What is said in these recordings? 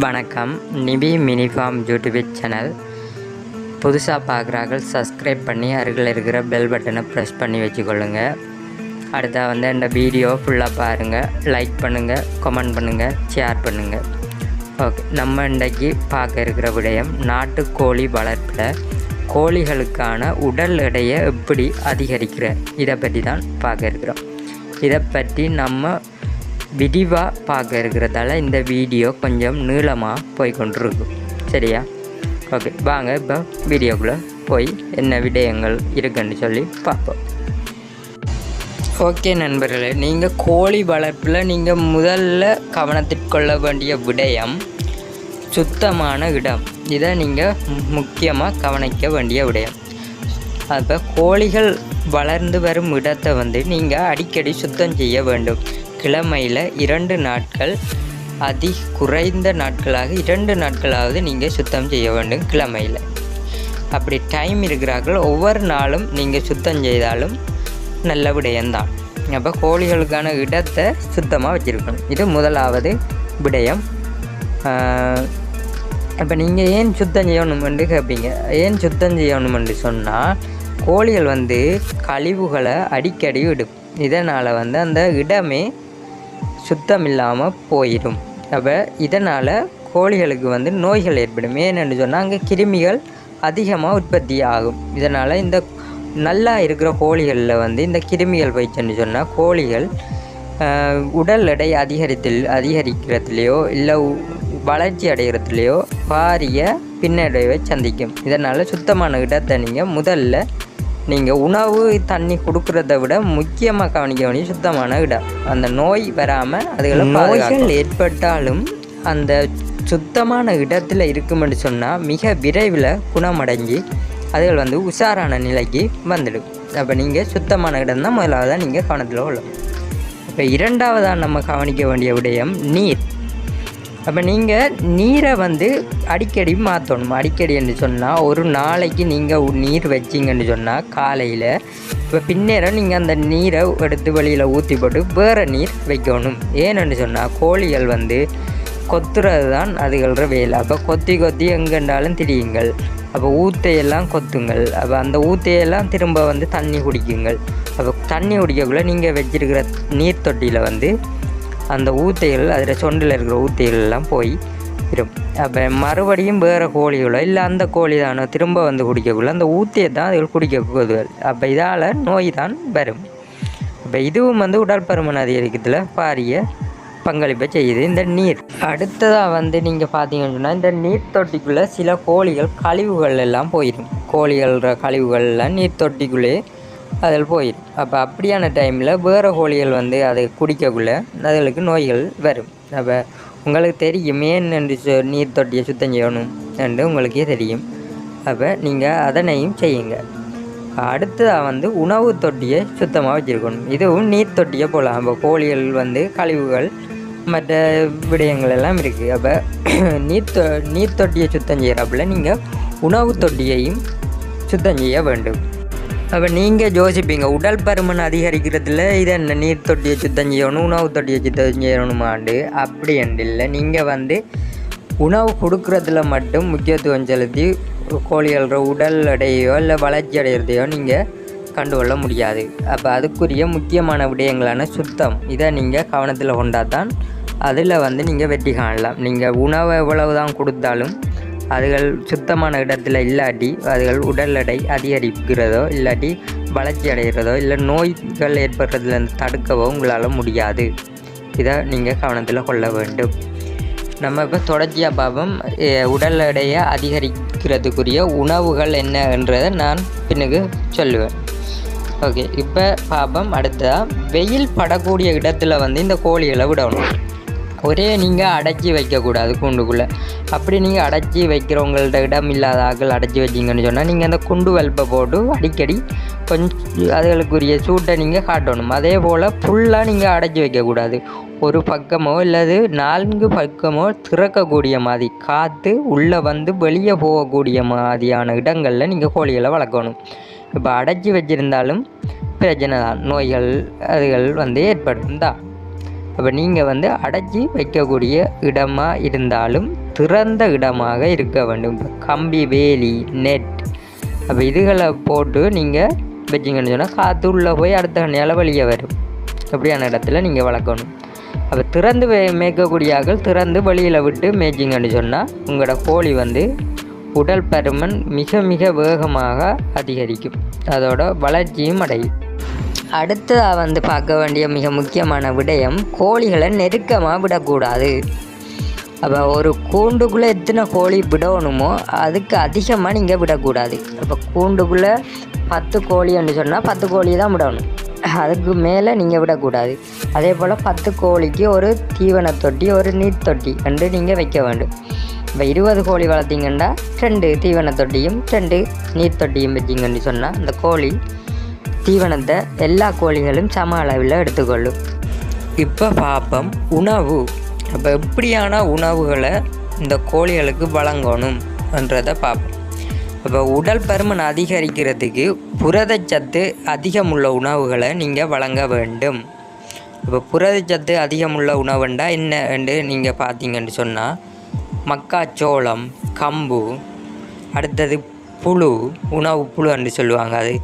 வணக்கம். நிபி mini form YouTube channel புதுசாக பார்க்குறார்கள் subscribe பண்ணி அருகில் இருக்கிற பெல் பட்டனை ப்ரெஸ் பண்ணி வச்சுக்கொள்ளுங்க. அடுத்தா இந்த வீடியோ ஃபுல்லாக பாருங்கள், லைக் பண்ணுங்கள், கமெண்ட் பண்ணுங்கள், ஷேர் பண்ணுங்கள். ஓகே, நம்ம இன்றைக்கி பார்க்க இருக்கிற விடயம் நாட்டுக்கோழி வளர்ப்பில் கோழிகளுக்கான உடல் எடையை எப்படி அதிகரிக்கிற இதை பற்றி தான் பார்க்க இருக்கிறோம். இதை பற்றி நம்ம விரிவாக பார்க்க இருக்கிறதால இந்த வீடியோ கொஞ்சம் நீளமாக போய்கொண்டிருக்கும். சரியா? ஓகே, வாங்க இப்போ வீடியோக்குள்ளே போய் என்ன விடயங்கள் இருக்குன்னு சொல்லி பார்ப்போம். ஓகே நண்பர்களே, நீங்கள் கோழி வளர்ப்பில் நீங்கள் முதல்ல கவனத்திற்கொள்ள வேண்டிய விடயம் சுத்தமான இடம். இதை நீங்கள் முக்கியமாக கவனிக்க வேண்டிய விடயம். அப்போ கோழிகள் வளர்ந்து வரும் இடத்தை நீங்கள் அடிக்கடி சுத்தம் செய்ய வேண்டும். கிழமையில் 2 நாட்கள், குறைந்த நாட்களாக 2 நாட்களாவது நீங்கள் சுத்தம் செய்ய வேண்டும் கிழமையில். அப்படி டைம் இருக்கிறார்கள் ஒவ்வொரு நாளும் நீங்கள் சுத்தம் செய்தாலும் நல்ல விடயம்தான். அப்போ கோழிகளுக்கான இடத்தை சுத்தமாக வச்சுருக்கணும். இது முதலாவது விடயம். இப்போ நீங்கள் ஏன் சுத்தம் செய்யணுமென்று கேட்பீங்க. ஏன் சுத்தம் செய்யணுமென்று சொன்னால் கோழிகள் கழிவுகளை அடிக்கடி விடும். இதனால் அந்த இடமே சுத்தம் இல்லாமல் போயிடும். அப்போ இதனால் கோழிகளுக்கு நோய்கள் ஏற்படும். ஏன்னு சொன்னால் அங்கே கிருமிகள் அதிகமாக உற்பத்தி ஆகும். இதனால் இந்த நல்லா இருக்கிற கோழிகளில் இந்த கிருமிகள் போயிடுச்சுன்னு சொன்னால் கோழிகள் உடல் எடை அதிகரிக்கிறதுலையோ இல்லை வளர்ச்சி அடைகிறதுலையோ பாரிய பின்னடைவை சந்திக்கும். இதனால் சுத்தமான இடத்தை முதல்ல நீங்கள் உணவு தண்ணி கொடுக்குறத விட முக்கியமாக கவனிக்க வேண்டிய சுத்தமான இடம். அந்த நோய் வராமல் அதுகளை நோய்கள் ஏற்பட்டாலும் அந்த சுத்தமான இடத்துல இருக்குமென்னு சொன்னால் மிக விரைவில் குணமடைஞ்சு அதுகள் உஷாரான நிலைக்கு வந்துடும். அப்போ நீங்கள் சுத்தமான இடம் தான் முதலாவதாக நீங்கள் கவனத்தில் கொள்ளணும். இப்போ இரண்டாவதாக நம்ம கவனிக்க வேண்டிய விடயம் நீர். அப்போ நீங்கள் நீரை அடிக்கடி மாற்றணும். அடிக்கடி என்று சொன்னால் ஒரு நாளைக்கு நீங்கள் நீர் வச்சிங்கன்னு சொன்னால் காலையில் இப்போ பின்னேரம் நீங்கள் அந்த நீரை எடுத்து வெளியில் ஊற்றி போட்டு வேறு நீர் வைக்கணும். ஏன்னு சொன்னால் கோழிகள் கொத்துறது தான் அதுகள வேலை. அப்போ கொத்தி எங்கேண்டாலும் திரியுங்கள். அப்போ ஊத்தையெல்லாம் கொத்துங்கள். அப்போ அந்த ஊத்தையெல்லாம் திரும்ப தண்ணி குடிக்குங்கள். அப்போ தண்ணி குடிக்கக்குள்ளே நீங்கள் வச்சிருக்கிற நீர் தொட்டியில் அந்த ஊத்தைகள் அதில் சொண்டில் இருக்கிற ஊத்தைகள் எல்லாம் போய் வரும். அப்போ மறுபடியும் வேறு கோழிகளோ இல்லை அந்த கோழி தானோ திரும்ப குடிக்கக்குள்ள அந்த ஊத்தையை தான் அதுகள் குடிக்கக்கூடுதல். அப்போ இதால் நோய் தான் வரும். அப்போ இதுவும் உடல் பருமன் அதிகரிக்கிறதுல பாரிய பங்களிப்பை செய்யுது இந்த நீர். அடுத்ததாக நீங்கள் பார்த்தீங்கன்னு சொன்னால் இந்த நீர் தொட்டிக்குள்ளே சில கோழிகள் கழிவுகள் எல்லாம் போயிடும். கோழிகள கழிவுகள்லாம் நீர் தொட்டிக்குள்ளே அதில் போயிடும். அப்போ அப்படியான டைமில் வேறு கோழிகள் அதை குடிக்கக்குள்ளே அதுகளுக்கு நோய்கள் வரும். அப்போ உங்களுக்கு தெரியும் ஏன் என்று நீர் தொட்டியை சுத்தம் செய்யணும் என்று உங்களுக்கே தெரியும். அப்போ நீங்கள் அதனையும் செய்யுங்க. அடுத்ததாக உணவு தொட்டியை சுத்தமாக வச்சுருக்கணும். இதுவும் நீர் தொட்டியை போகலாம். அப்போ கோழிகள் கழிவுகள் மற்ற விடயங்கள் எல்லாம் இருக்குது. அப்போ நீர் தொட்டியை சுத்தம் செய்கிறப்பல நீங்கள் உணவு தொட்டியையும் சுத்தம் செய்ய வேண்டும். அப்போ நீங்கள் யோசிப்பீங்க உடல் பருமன் அதிகரிக்கிறதுல இதை என்ன நீர் தொட்டியை சுத்தம் செய்யணும் உணவு தொட்டியை சுத்தம் செய்யணுமாண்டு. அப்படி என்று இல்லை. நீங்கள் உணவு கொடுக்குறதுல மட்டும் முக்கியத்துவம் செலுத்தி கோழிகளோட உடல் எடையோ இல்லை வளர்ச்சி அடைகிறதையோ நீங்கள் கண்டுகொள்ள முடியாது. அப்போ அதுக்குரிய முக்கியமான விடயங்களான சுத்தம் இதை நீங்கள் கவனத்தில் கொண்டால் தான் அதில் நீங்கள் வெற்றி காணலாம். நீங்கள் உணவை எவ்வளவு தான் கொடுத்தாலும் அதுகள் சுத்தமான இடத்துல இல்லாட்டி அதுகள் உடல் எடை அதிகரிக்கிறதோ இல்லாட்டி வளர்ச்சி அடைகிறதோ இல்லை நோய்கள் ஏற்படுறதுலேருந்து தடுக்கவோ உங்களால் முடியாது. இதை நீங்கள் கவனத்தில் கொள்ள வேண்டும். நம்ம இப்போ தொடர்ச்சியாக பார்ப்போம் உடல் எடையை அதிகரிக்கிறதுக்குரிய உணவுகள் என்னன்றதை நான் பின்னுக்கு சொல்லுவேன். ஓகே, இப்போ பார்ப்போம். அடுத்ததாக வெயில் படக்கூடிய இடத்துல இந்த கோழிகளை விடணும். ஒரே நீங்கள் அடைச்சி வைக்கக்கூடாது கூண்டுக்குள்ளே. அப்படி நீங்கள் அடைச்சி வைக்கிறவங்கள்ட்ட இடம் இல்லாத ஆக்கள் அடைச்சி வச்சிங்கன்னு சொன்னால் நீங்கள் அந்த குண்டு வல்பை போட்டு அடிக்கடி கொஞ்சம் அதுகளுக்குரிய சூட்டை நீங்கள் காட்டணும். அதே போல் ஃபுல்லாக நீங்கள் அடைச்சி வைக்கக்கூடாது. ஒரு பக்கமோ இல்லது 4 பக்கமோ திறக்கக்கூடிய மாதிரி காற்று உள்ளே வெளியே போகக்கூடிய மாதிரியான இடங்களில் நீங்கள் கோழிகளை வளர்க்கணும். இப்போ அடைச்சி வச்சுருந்தாலும் பிரச்சனை தான், நோய்கள் அதுகள் ஏற்படும் தான். அப்போ நீங்கள் வந்து அடைச்சி வைக்கக்கூடிய இடமாக இருந்தாலும் திறந்த இடமாக இருக்க வேண்டும். இப்போ கம்பி, வேலி, நெட், அப்போ இதுகளை போட்டு நீங்கள் வச்சிங்கன்னு சொன்னால் காற்று உள்ளே போய் அடுத்த கண்ணியால் வெளியே வரும். அப்படியான இடத்துல நீங்கள் வளர்க்கணும். அப்போ திறந்து மேய்க்கக்கூடிய ஆக்கள் திறந்து வெளியில் விட்டு மேய்ச்சிங்கன்னு சொன்னால் உங்களோட கோழி வந்து உடல் பருமன் மிக மிக வேகமாக அதிகரிக்கும், அதோட வளர்ச்சியும் அடையும். அடுத்ததாக வந்து பார்க்க வேண்டிய மிக முக்கியமான விடயம், கோழிகளை நெருக்கமாக விடக்கூடாது. அப்போ ஒரு கூண்டுக்குள்ளே எத்தனை கோழி விடணுமோ அதுக்கு அதிகமாக நீங்கள் விடக்கூடாது. அப்போ கூண்டுக்குள்ளே 10 கோழின்னு சொன்னால் 10 கோழி தான் விடணும், அதுக்கு மேலே நீங்கள் விடக்கூடாது. அதே போல் 10 கோழிக்கு ஒரு தீவன தொட்டி, ஒரு நீர் தொட்டி ரெண்டு நீங்கள் வைக்க வேண்டும். இப்போ 20 கோழி வளர்த்திங்கன்னா 2 தீவன தொட்டியும் 2 நீர் தொட்டியும் வச்சிங்கன்னு சொன்னால் அந்த கோழி தீவனத்தை எல்லா கோழிகளும் சம அளவில் எடுத்துக்கொள்ளும். இப்போ பார்ப்போம் உணவு. அப்போ எப்படியான உணவுகளை இந்த கோழிகளுக்கு வழங்கணும்ன்றதை பார்ப்போம். அப்போ உடல் பருமன் அதிகரிக்கிறதுக்கு புரதச்சத்து அதிகமுள்ள உணவுகளை நீங்கள் வழங்க வேண்டும். இப்போ புரதச்சத்து அதிகமுள்ள உணவுண்டா என்ன என்று நீங்கள் பார்த்தீங்கன்னு சொன்னால் மக்காச்சோளம், கம்பு, அடுத்தது புழு, உணவு புழு என்று சொல்லுவாங்க அது.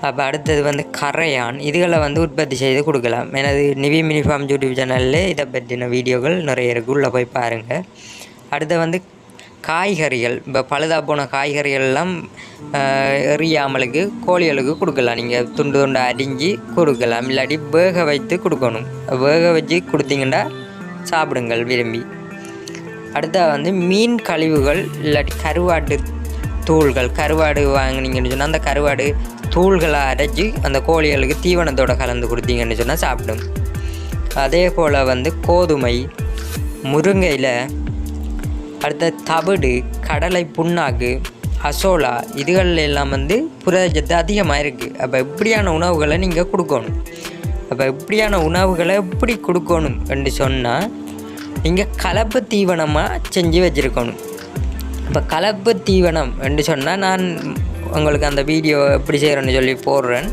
அப்போ அடுத்தது வந்து கரையான், இதுகளை வந்து உற்பத்தி செய்து கொடுக்கலாம். எனது நிவி மினி ஃபார்ம் யூடியூப் சேனலில் இதை பற்றின வீடியோகள் நிறைய இருக்குது, உள்ளே போய் பாருங்கள். அடுத்து வந்து காய்கறிகள், இப்போ பழுதாக போன காய்கறிகள்லாம் எறியாமலுக்கு கோழிகளுக்கு கொடுக்கலாம். நீங்கள் துண்டு துண்டு அரிஞ்சு கொடுக்கலாம், இல்லாட்டி வேக வைத்து கொடுக்கணும். வேக வச்சு கொடுத்தீங்கன்னா சாப்பிடுங்கள் விரும்பி. அடுத்தது வந்து மீன் கழிவுகள் இல்லாட்டி கருவாட்டு தூள்கள், கருவாடு வாங்கினீங்கன்னு சொன்னால் அந்த கருவாடு தூள்களை அரைச்சி அந்த கோழிகளுக்கு தீவனத்தோடு கலந்து கொடுத்தீங்கன்னு சொன்னால் சாப்பிடும். அதே போல் வந்து கோதுமை, முருங்கையில், அடுத்த தவிடு, கடலை புண்ணாக்கு, அசோலா, இதுகள் எல்லாம் வந்து புரதச்சத்து அதிகமாக இருக்குது. அப்போ இப்படியான உணவுகளை நீங்கள் கொடுக்கணும். அப்போ இப்படியான உணவுகளை எப்படி கொடுக்கணும் என்று சொன்னால் நீங்கள் கலப்பு தீவனமாக செஞ்சு வச்சுருக்கணும். இப்போ கலப்பு தீவனம் என்று சொன்னால் நான் உங்களுக்கு அந்த வீடியோ எப்படி செய்கிறேன்னு சொல்லி போடுறேன்.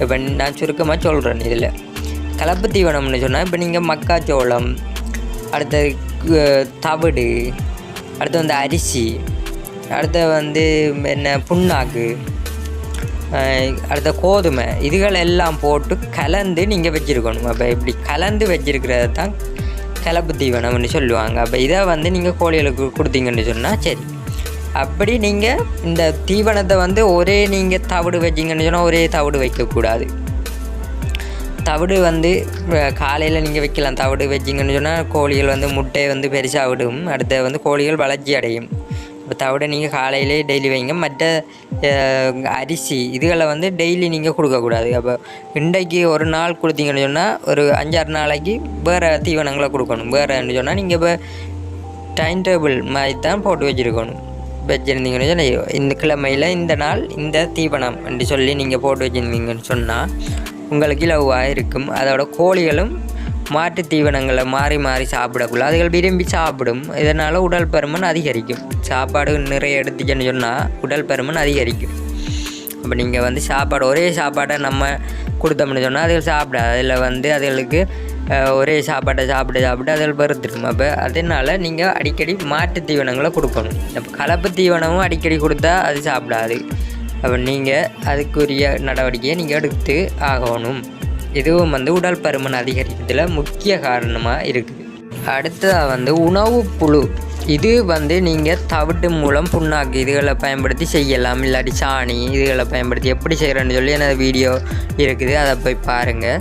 இப்போ நான் சுருக்கமாக சொல்கிறேன். இதில் கலப்பு தீவனம்னு சொன்னால் இப்போ நீங்கள் மக்காச்சோளம், அடுத்தது தவிடு, அடுத்து வந்து அரிசி, அடுத்து வந்து என்ன புண்ணாக்கு, அடுத்த கோதுமை, இதுகள் எல்லாம் போட்டு கலந்து நீங்கள் வச்சுருக்கணும். அப்போ இப்படி கலந்து வச்சுருக்கிறது தான் கலப்பு தீவனம்னு சொல்லுவாங்க. அப்போ இதை வந்து நீங்கள் கோழிகளுக்கு கொடுத்தீங்கன்னு சொன்னால் சரி. அப்படி நீங்கள் இந்த தீவனத்தை வந்து ஒரே நீங்கள் தவிடு வச்சிங்கன்னு சொன்னால் ஒரே தவிடு வைக்கக்கூடாது. தவிடு வந்து காலையில் நீங்கள் வைக்கலாம். தவிடு வச்சிங்கன்னு சொன்னால் கோழிகள் வந்து முட்டையை வந்து பெருசாக விடும், அடுத்த வந்து கோழிகள் வளர்ச்சி அடையும். இப்போ தவிட நீங்கள் காலையிலே டெய்லி வைங்க. மற்ற அரிசி இதுகளை வந்து டெய்லி நீங்கள் கொடுக்கக்கூடாது. அப்போ இன்றைக்கு ஒரு நாள் கொடுத்தீங்கன்னு சொன்னால் ஒரு 5-6 நாளைக்கு வேறு தீவனங்களை கொடுக்கணும். வேறுன்னு சொன்னால் நீங்கள் இப்போ டைம் டேபிள் மாதிரி தான் போட்டு வச்சுருக்கணும். வச்சுருந்தீங்கன்னு சொன்னால் இந்த கிழமையில் இந்த நாள் இந்த தீவனம் அப்படி சொல்லி நீங்கள் போட்டு வச்சுருந்தீங்கன்னு சொன்னால் உங்களுக்கு இலவாக இருக்கும். அதோட கோழிகளும் மாட்டு தீவனங்களை மாறி மாறி சாப்பிடக்குள்ள அதுகள் விரும்பி சாப்பிடும். இதனால் உடல் பருமன் அதிகரிக்கும். சாப்பாடு நிறைய எடுத்துச்சுன்னு சொன்னால் உடல் பருமன் அதிகரிக்கும். அப்போ நீங்கள் வந்து சாப்பாடு ஒரே சாப்பாடை நம்ம கொடுத்தோம்னு சொன்னால் அதுகள் சாப்பிடாது. அதில் வந்து அதுகளுக்கு ஒரே சாப்பாட்டை சாப்பிட்டு அதில் பருத்துடும். அப்போ அதனால் நீங்கள் அடிக்கடி மாட்டு தீவனங்களை கொடுக்கணும். அப்போ கலப்பு தீவனமும் அடிக்கடி கொடுத்தா அது சாப்பிடாது. அப்போ நீங்கள் அதுக்குரிய நடவடிக்கையை நீங்கள் எடுத்து ஆகணும். இதுவும் வந்து உடல் பருமன் அதிகரிக்கிறதுல முக்கிய காரணமாக இருக்குது. அடுத்ததாக வந்து உணவு புழு, இது வந்து நீங்கள் தவிட்டு மூலம் புண்ணாக்கு இதுகளை பயன்படுத்தி செய்யலாம். இல்லாட்டி சாணி இதுகளை பயன்படுத்தி எப்படி செய்கிறேன்னு சொல்லி எனது வீடியோ இருக்குது, அதை போய் பாருங்கள்.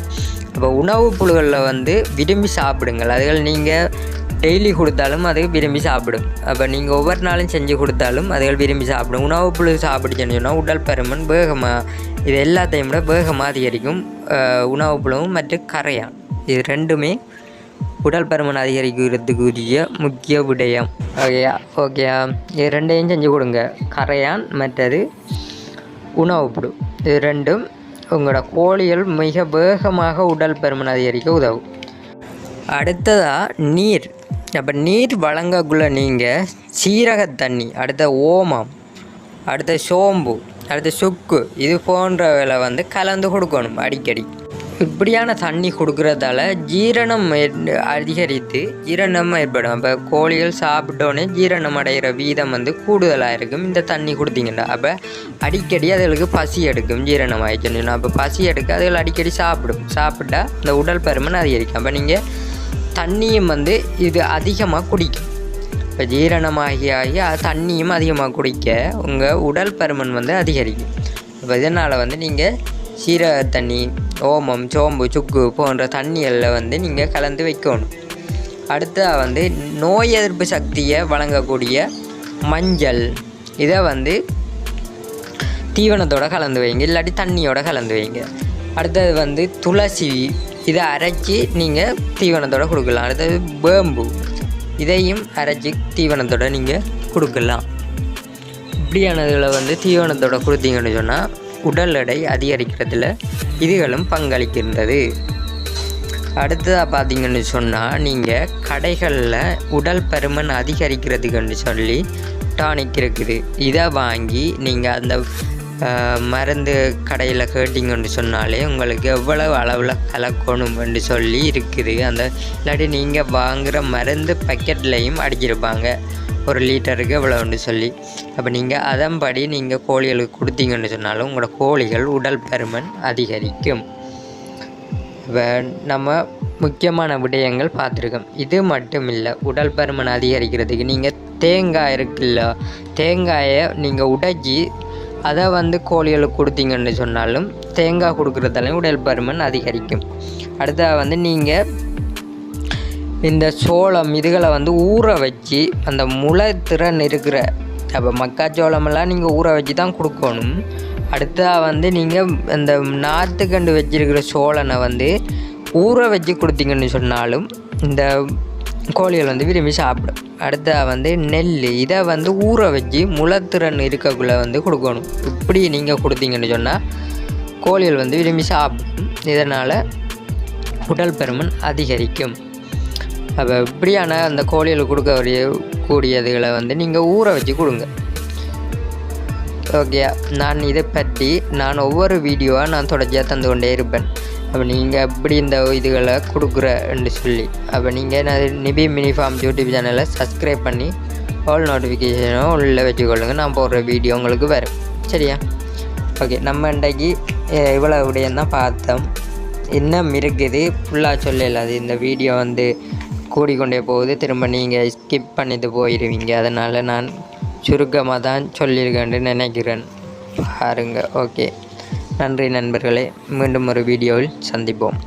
அப்போ உணவு புழுகளில் வந்து விரும்பி சாப்பிடுங்கள். அதுகள் நீங்கள் டெய்லி கொடுத்தாலும் அது விரும்பி சாப்பிடும். அப்போ நீங்கள் ஒவ்வொரு நாளும் செஞ்சு கொடுத்தாலும் அதுகள் விரும்பி சாப்பிடும். உணவு புழு சாப்பிடுச்சுன்னு சொன்னால் உடல் பருமன் வேகமாக இது எல்லாத்தையும் விட வேகமாக அதிகரிக்கும். உணவு புழுவும் மற்றும் கரையான் இது ரெண்டுமே உடல் பருமன் அதிகரிக்கிறதுக்குரிய முக்கிய விடயம். ஓகேயா இது ரெண்டையும் செஞ்சு கொடுங்க. கரையான் மற்றது உணவு புழு இது ரெண்டும் உங்களோட கோழிகள் மிக வேகமாக உடல் பருமன் அதிகரிக்க உதவும். அடுத்ததாக நீர். அப்போ நீர் வழங்கக்குள்ள நீங்கள் சீரக தண்ணி, அடுத்த ஓமம், அடுத்த சோம்பு, அடுத்த சுக்கு இது போன்றவங்களை வந்து கலந்து கொடுக்கணும் அடிக்கடி. இப்படியான தண்ணி கொடுக்குறதால ஜீரணம் அதிகரித்து ஜீரணம் ஏற்படும். அப்போ கோழிகள் சாப்பிட்டோன்னே ஜீரணம் அடைகிற வீதம் வந்து கூடுதலாக இருக்கும் இந்த தண்ணி கொடுத்தீங்கன்னா. அப்போ அடிக்கடி அதுகளுக்கு பசி எடுக்கும். ஜீரணம் ஆயிடுச்சுன்னா அப்போ பசி எடுக்க அதுகள் அடிக்கடி சாப்பிட்டா இந்த உடல் பருமன் அதிகரிக்கும். அப்போ நீங்கள் தண்ணியும் வந்து இது அதிகமாக குடிக்கும். இப்போ ஜீரணமாகி தண்ணியும் அதிகமாக குடிக்க உங்கள் உடல் பருமன் வந்து அதிகரிக்கும். இப்போ இதனால் வந்து நீங்கள் சீரக தண்ணி, ஓமம், சோம்பு, சுக்கு போன்ற தண்ணிகளில் வந்து நீங்கள் கலந்து வைக்கணும். அடுத்ததாக வந்து நோய் எதிர்ப்பு சக்தியை வழங்கக்கூடிய மஞ்சள் இதை வந்து தீவனத்தோடு கலந்து வைங்க, இல்லாட்டி தண்ணியோடு கலந்து வைங்க. அடுத்தது வந்து துளசி இதை அரைச்சி நீங்கள் தீவனத்தோடு கொடுக்கலாம். அடுத்தது வேம்பு இதையும் அரைச்சி தீவனத்தோடு நீங்கள் கொடுக்கலாம். இப்படியானதில் வந்து தீவனத்தோடு கொடுத்தீங்கன்னு சொன்னால் உடல் எடை அதிகரிக்கிறதுல இதுகளும் பங்களிக்கின்றது. அடுத்ததாக பார்த்தீங்கன்னு சொன்னால் நீங்கள் கடைகளில் உடல் பருமன் அதிகரிக்கிறதுக்குன்னு சொல்லி டானிக் இருக்குது. இதை வாங்கி நீங்கள் அந்த மருந்து கடையில் கேட்டிங்கன்னு சொன்னாலே உங்களுக்கு எவ்வளவு அளவில் கலக்கணும்னு சொல்லி இருக்குது. அந்த இல்லாட்டி நீங்கள் வாங்குகிற மருந்து பக்கெட்லேயும் அடிச்சிருப்பாங்க 1 லிட்டருக்கு எவ்வளோன்னு சொல்லி. அப்போ நீங்கள் அதன்படி நீங்கள் கோழிகளுக்கு கொடுத்தீங்கன்னு சொன்னாலும் உங்களோட கோழிகள் உடல் பருமன் அதிகரிக்கும். இப்போ நம்ம முக்கியமான விடயங்கள் பார்த்துருக்கோம். இது மட்டும் இல்லை, உடல் பருமன் அதிகரிக்கிறதுக்கு நீங்கள் தேங்காய் இருக்குல்ல, தேங்காயை நீங்கள் உடைச்சி அதை வந்து கோழிகளுக்கு கொடுத்தீங்கன்னு சொன்னாலும் தேங்காய் கொடுக்குறதாலையும் உடல் பருமன் அதிகரிக்கும். அடுத்தது வந்து நீங்கள் இந்த சோளம் இதுகளை வந்து ஊற வச்சு அந்த முளைத்திறன் இருக்கிற அப்போ மக்காச்சோளமெல்லாம் நீங்கள் ஊற வச்சு தான் கொடுக்கணும். அடுத்ததாக வந்து நீங்கள் இந்த நாற்றுக்கண்டு வச்சிருக்கிற சோளனை வந்து ஊற வச்சு கொடுத்தீங்கன்னு சொன்னாலும் இந்த கோழிகள் வந்து விரும்பி சாப்பிடும். அடுத்ததாக வந்து நெல் இதை வந்து ஊற வச்சு முளைத்திறன் இருக்கக்குள்ளே வந்து கொடுக்கணும். இப்படி நீங்கள் கொடுத்தீங்கன்னு சொன்னால் கோழிகள் வந்து விரும்பி சாப்பிடும். இதனால் உடல் பருமன் அதிகரிக்கும். அப்போ இப்படியான அந்த கோழிகளுக்கு கூடியதுகளை வந்து நீங்கள் ஊற வச்சு கொடுங்க. ஓகே, நான் இதை பற்றி ஒவ்வொரு வீடியோவாக நான் தொடர்ச்சியாக தந்து கொண்டே இருப்பேன். அப்போ நீங்கள் எப்படி இந்த இதுகளை கொடுக்குறன்னு சொல்லி அப்போ நீங்கள் நிபி மினி ஃபார்ம் யூடியூப் சேனலை சப்ஸ்கிரைப் பண்ணி ஆல் நோட்டிஃபிகேஷனும் உள்ளே வச்சுக்கொள்ளுங்க. நான் போடுற வீடியோ உங்களுக்கு வரும். சரியா? ஓகே, நம்ம இன்றைக்கு இவ்வளோ விடயம்தான் பார்த்தோம். இன்னும் இருக்குது ஃபுல்லாக சொல்லல. அது இந்த வீடியோ வந்து கூடிக்கொண்டே போகுது. திரும்ப நீங்கள் ஸ்கிப் பண்ணிட்டு போயிடுவீங்க. அதனால் நான் சுருக்கமாக தான் சொல்லியிருக்கேன்னு நினைக்கிறேன். பாருங்கள். ஓகே, நன்றி நண்பர்களே. மீண்டும் ஒரு வீடியோவில் சந்திப்போம்.